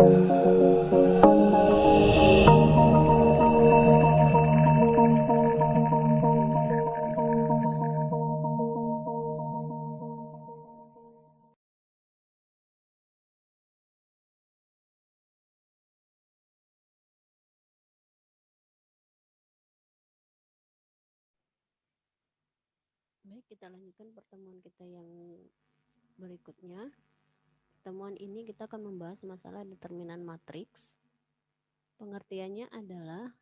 Baik, kita lanjutkan pertemuan kita yang berikutnya. Pertemuan ini kita akan membahas masalah determinan matriks. Pengertiannya adalah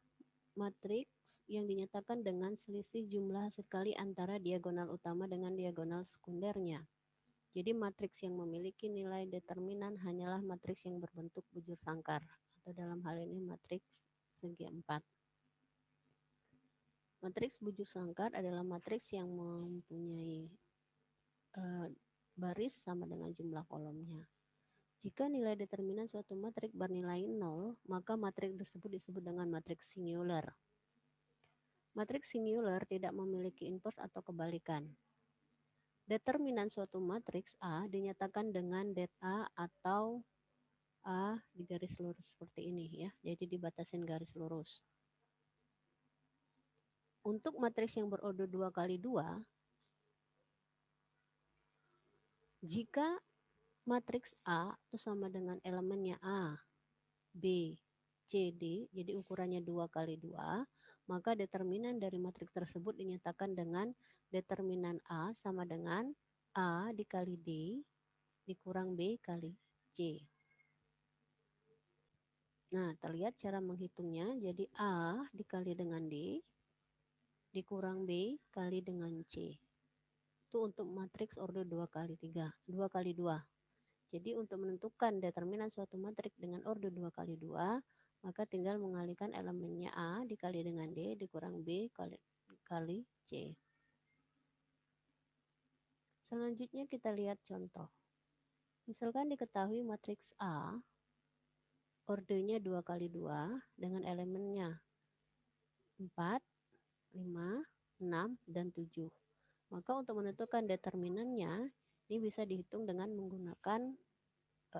matriks yang dinyatakan dengan selisih jumlah hasil kali antara diagonal utama dengan diagonal sekundernya. Jadi matriks yang memiliki nilai determinan hanyalah matriks yang berbentuk bujur sangkar, atau dalam hal ini matriks segi 4. Matriks bujur sangkar adalah matriks yang mempunyai baris sama dengan jumlah kolomnya. Jika nilai determinan suatu matriks bernilai 0, maka matriks tersebut disebut dengan matriks singular. Matriks singular tidak memiliki inverse atau kebalikan. Determinan suatu matriks A dinyatakan dengan det A atau A di garis lurus seperti ini ya. Jadi dibatasin garis lurus. Untuk matriks yang berorder 2 kali 2, jika matriks A itu sama dengan elemennya A, B, C, D, jadi ukurannya 2 kali 2, maka determinan dari matriks tersebut dinyatakan dengan determinan A sama dengan A dikali D dikurang B kali C. Nah, terlihat cara menghitungnya, jadi A dikali dengan D dikurang B kali dengan C. Itu untuk matriks order 2 kali 3, 2 kali 2. Jadi untuk menentukan determinan suatu matriks dengan order 2 kali 2, maka tinggal mengalihkan elemennya A dikali dengan D dikurang B kali C. Selanjutnya kita lihat contoh. Misalkan diketahui matriks A, ordernya 2 kali 2 dengan elemennya 4, 5, 6, dan 7. Maka untuk menentukan determinannya, ini bisa dihitung dengan menggunakan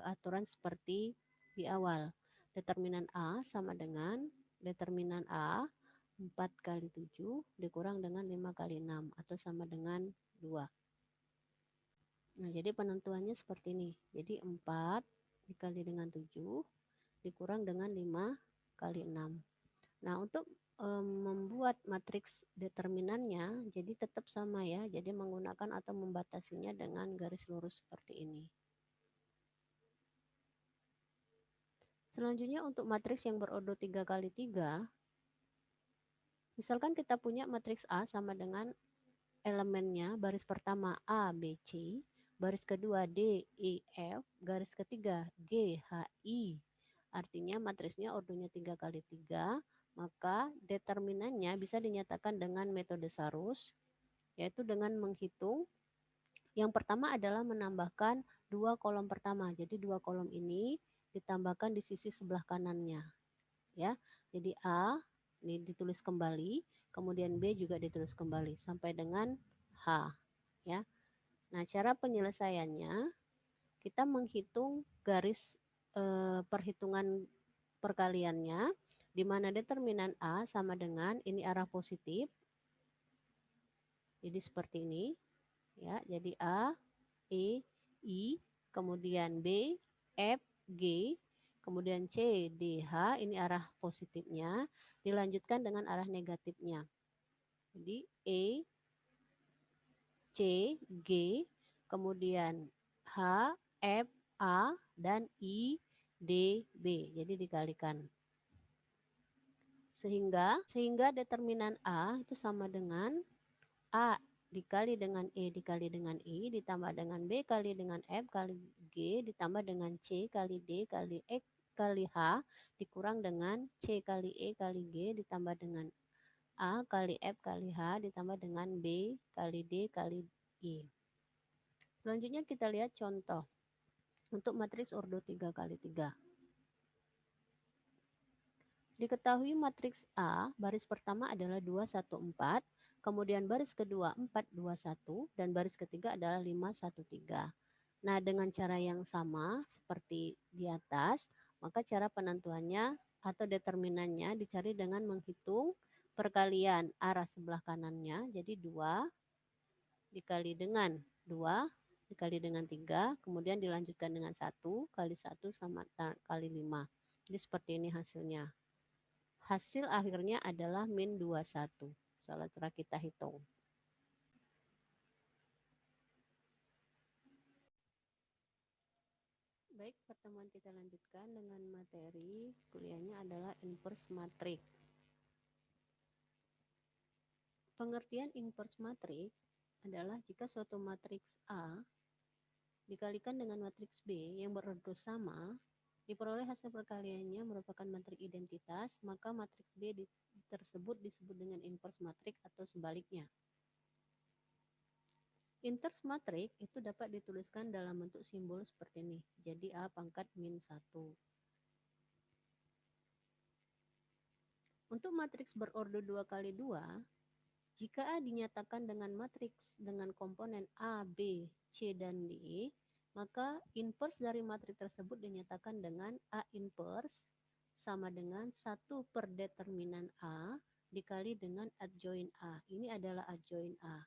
aturan seperti di awal. Determinan A sama dengan determinan A 4 kali 7 dikurang dengan 5 kali 6 atau sama dengan 2. Nah, jadi penentuannya seperti ini. Jadi 4 dikali dengan 7 dikurang dengan 5 kali 6. Nah, untuk membuat matriks determinannya jadi tetap sama ya. Jadi menggunakan atau membatasinya dengan garis lurus seperti ini. Selanjutnya untuk matriks yang berorder 3 kali 3, misalkan kita punya matriks A sama dengan elemennya baris pertama A, B, C, baris kedua D, E, F, garis ketiga G, H, I. Artinya matriksnya ordernya 3 kali 3, maka determinannya bisa dinyatakan dengan metode Sarus, yaitu dengan menghitung. Yang pertama adalah menambahkan 2 kolom pertama. Jadi 2 kolom ini ditambahkan di sisi sebelah kanannya. Ya. Jadi A ini ditulis kembali, kemudian B juga ditulis kembali sampai dengan H, ya. Nah, cara penyelesaiannya kita menghitung garis perhitungan perkaliannya, di mana determinan A sama dengan ini arah positif. Jadi seperti ini, ya. Jadi A, E, I, kemudian B, F, G, kemudian C, D, H, ini arah positifnya, dilanjutkan dengan arah negatifnya. Jadi E, C, G, kemudian H, F, A, dan I, D, B. Jadi dikalikan. Sehingga determinan A itu sama dengan A dikali dengan E dikali dengan I ditambah dengan B kali dengan F kali G ditambah dengan C kali D kali E kali H dikurang dengan C kali E kali G ditambah dengan A kali F kali H ditambah dengan B kali D kali I. Selanjutnya kita lihat contoh untuk matriks order 3 kali 3. Diketahui matriks A baris pertama adalah 2, 1, 4, kemudian baris kedua 4, 2, 1, dan baris ketiga adalah 5, 1, 3. Nah, dengan cara yang sama seperti di atas, Maka cara penentuannya atau determinannya dicari dengan menghitung perkalian arah sebelah kanannya. Jadi 2 dikali dengan 2 dikali dengan 3, kemudian dilanjutkan dengan 1 kali 1 sama kali 5. Jadi seperti ini hasilnya. Hasil akhirnya adalah min 21. Setelah kita hitung. Baik, pertemuan kita lanjutkan dengan materi kuliahnya adalah inverse matrix. Pengertian inverse matrix adalah jika suatu matriks A dikalikan dengan matriks B yang berordo sama, diperoleh hasil perkaliannya merupakan matriks identitas, maka matriks B tersebut disebut dengan inverse matrix atau sebaliknya. Inverse matrix itu dapat dituliskan dalam bentuk simbol seperti ini. Jadi A pangkat min 1. Untuk matriks berordo 2 kali 2, jika A dinyatakan dengan matriks dengan komponen A, B, C, dan D, maka inverse dari matriks tersebut dinyatakan dengan A inverse sama dengan 1 per determinan A dikali dengan adjoint A. Ini adalah adjoint A.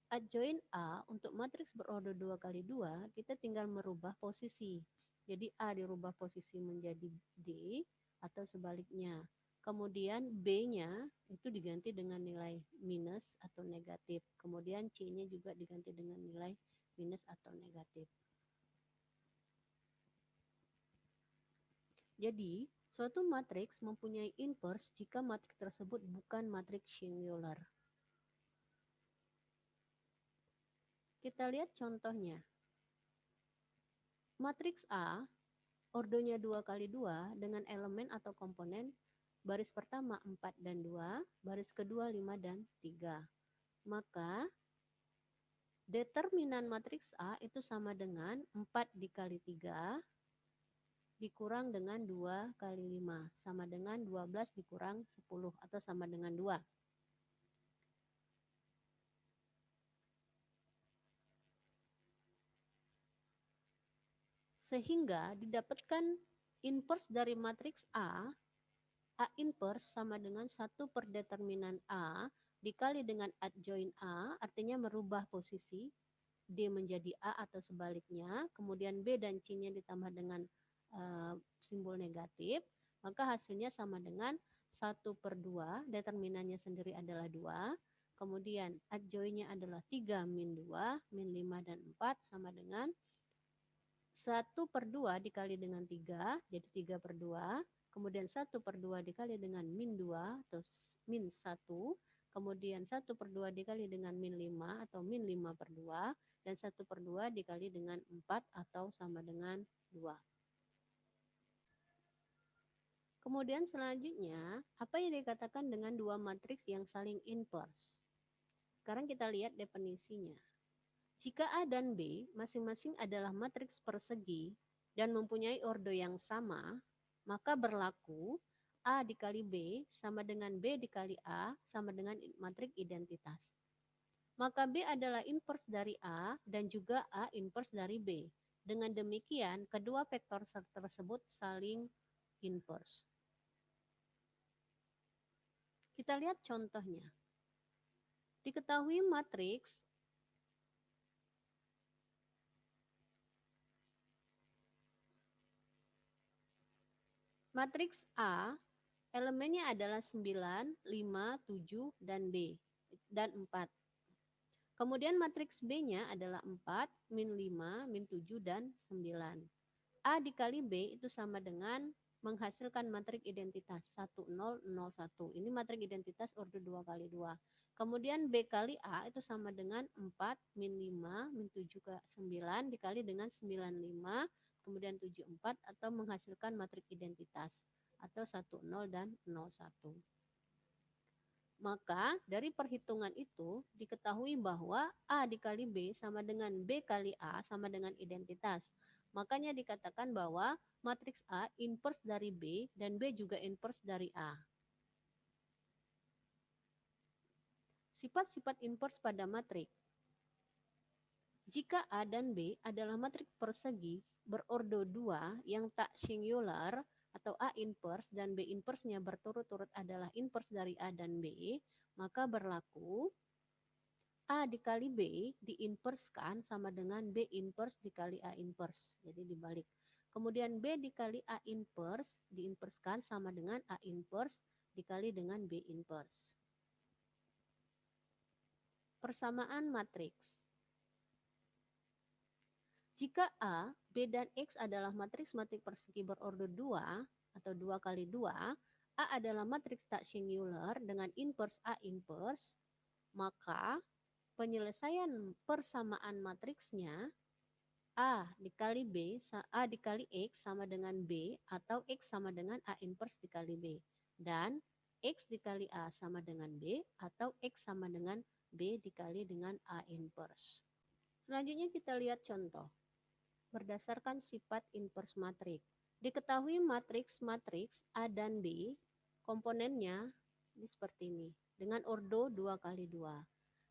Adjoint A untuk matriks berordo 2 kali 2, kita tinggal merubah posisi. Jadi A dirubah posisi menjadi D atau sebaliknya. Kemudian B-nya itu diganti dengan nilai minus atau negatif. Kemudian C-nya juga diganti dengan nilai minus atau negatif. Jadi, suatu matriks mempunyai inverse jika matriks tersebut bukan matriks singular. Kita lihat contohnya. Matriks A, ordonya 2 kali 2 dengan elemen atau komponen baris pertama 4 dan 2, baris kedua 5 dan 3. Maka determinan matriks A itu sama dengan 4 dikali 3 dikurang dengan 2 kali 5, sama dengan 12 dikurang 10 atau sama dengan 2. Sehingga didapatkan inverse dari matriks A inverse sama dengan 1 per determinan A dikali dengan adjoint A, artinya merubah posisi D menjadi A atau sebaliknya, kemudian B dan C-nya ditambah dengan simbol negatif, maka hasilnya sama dengan 1 per 2, determinannya sendiri adalah 2, kemudian adjoint-nya adalah 3 min 2, min 5 dan 4 sama dengan 1 per 2 dikali dengan 3, jadi 3 per 2, kemudian 1 per 2 dikali dengan min 2 atau min 1, kemudian 1 per 2 dikali dengan min 5 atau min 5 per 2, dan 1 per 2 dikali dengan 4 atau sama dengan 2. Kemudian selanjutnya, apa yang dikatakan dengan dua matriks yang saling inverse? Sekarang kita lihat definisinya. Jika A dan B masing-masing adalah matriks persegi dan mempunyai ordo yang sama, maka berlaku A dikali B sama dengan B dikali A sama dengan matriks identitas. Maka B adalah inverse dari A dan juga A inverse dari B. Dengan demikian, kedua vektor tersebut saling inverse. Kita lihat contohnya. Diketahui matriks A, elemennya adalah 9, 5, 7, dan B, dan 4. Kemudian matriks B-nya adalah 4, min 5, min 7, dan 9. A dikali B itu sama dengan menghasilkan matriks identitas 1, 0, 0, 1. Ini matriks identitas ordo 2 kali 2. Kemudian B kali A itu sama dengan 4, min 5, min 7 ke 9 dikali dengan 95, kemudian 74 atau menghasilkan matriks identitas atau 1, 0, dan 0, 1. Maka dari perhitungan itu diketahui bahwa A dikali B sama dengan B kali A sama dengan identitas. Makanya dikatakan bahwa matriks A inverse dari B dan B juga inverse dari A. Sifat-sifat inverse pada matriks. Jika A dan B adalah matriks persegi berordo 2 yang tak singular, atau A inverse dan B inverse-nya berturut-turut adalah inverse dari A dan B, maka berlaku A dikali B diinverskan sama dengan B inverse dikali A inverse. Jadi dibalik. Kemudian B dikali A inverse diinverskan sama dengan A inverse dikali dengan B inverse. Persamaan matriks. Jika A, B, dan X adalah matriks-matriks persegi berorder 2 atau 2 kali 2, A adalah matriks tak singular dengan inverse A inverse, maka penyelesaian persamaan matriksnya A dikali B, A dikali X sama dengan B, atau X sama dengan A inverse dikali B. Dan X dikali A sama dengan B, atau X sama dengan B dikali dengan A inverse. Selanjutnya kita lihat contoh. Berdasarkan sifat inverse matriks. Diketahui matriks A dan B, komponennya ini seperti ini, dengan ordo 2 kali 2.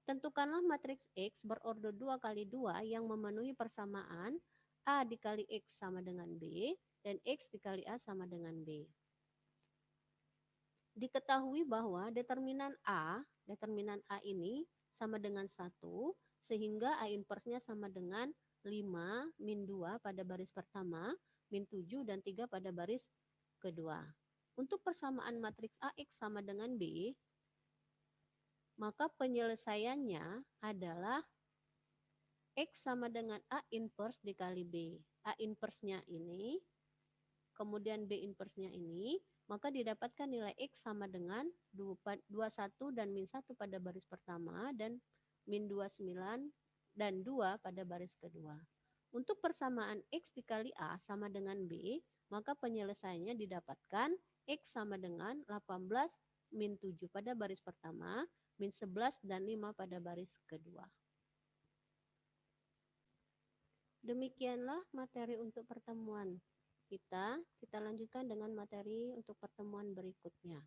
Tentukanlah matriks X berordo 2 kali 2 yang memenuhi persamaan A dikali X sama dengan B dan X dikali A sama dengan B. Diketahui bahwa determinan A ini sama dengan 1, sehingga A inverse-nya sama dengan 5 min 2 pada baris pertama, min 7 dan 3 pada baris kedua. Untuk persamaan matriks AX sama dengan B, maka penyelesaiannya adalah X sama dengan A inverse dikali B. A inverse-nya ini, kemudian B inverse-nya ini, maka didapatkan nilai X sama dengan 21 dan min 1 pada baris pertama dan min 29 dan 2 pada baris kedua. Untuk persamaan X dikali A sama dengan B, maka penyelesaiannya didapatkan X sama dengan 18 min 7 pada baris pertama, min 11 dan 5 pada baris kedua. Demikianlah materi untuk pertemuan kita lanjutkan dengan materi untuk pertemuan berikutnya.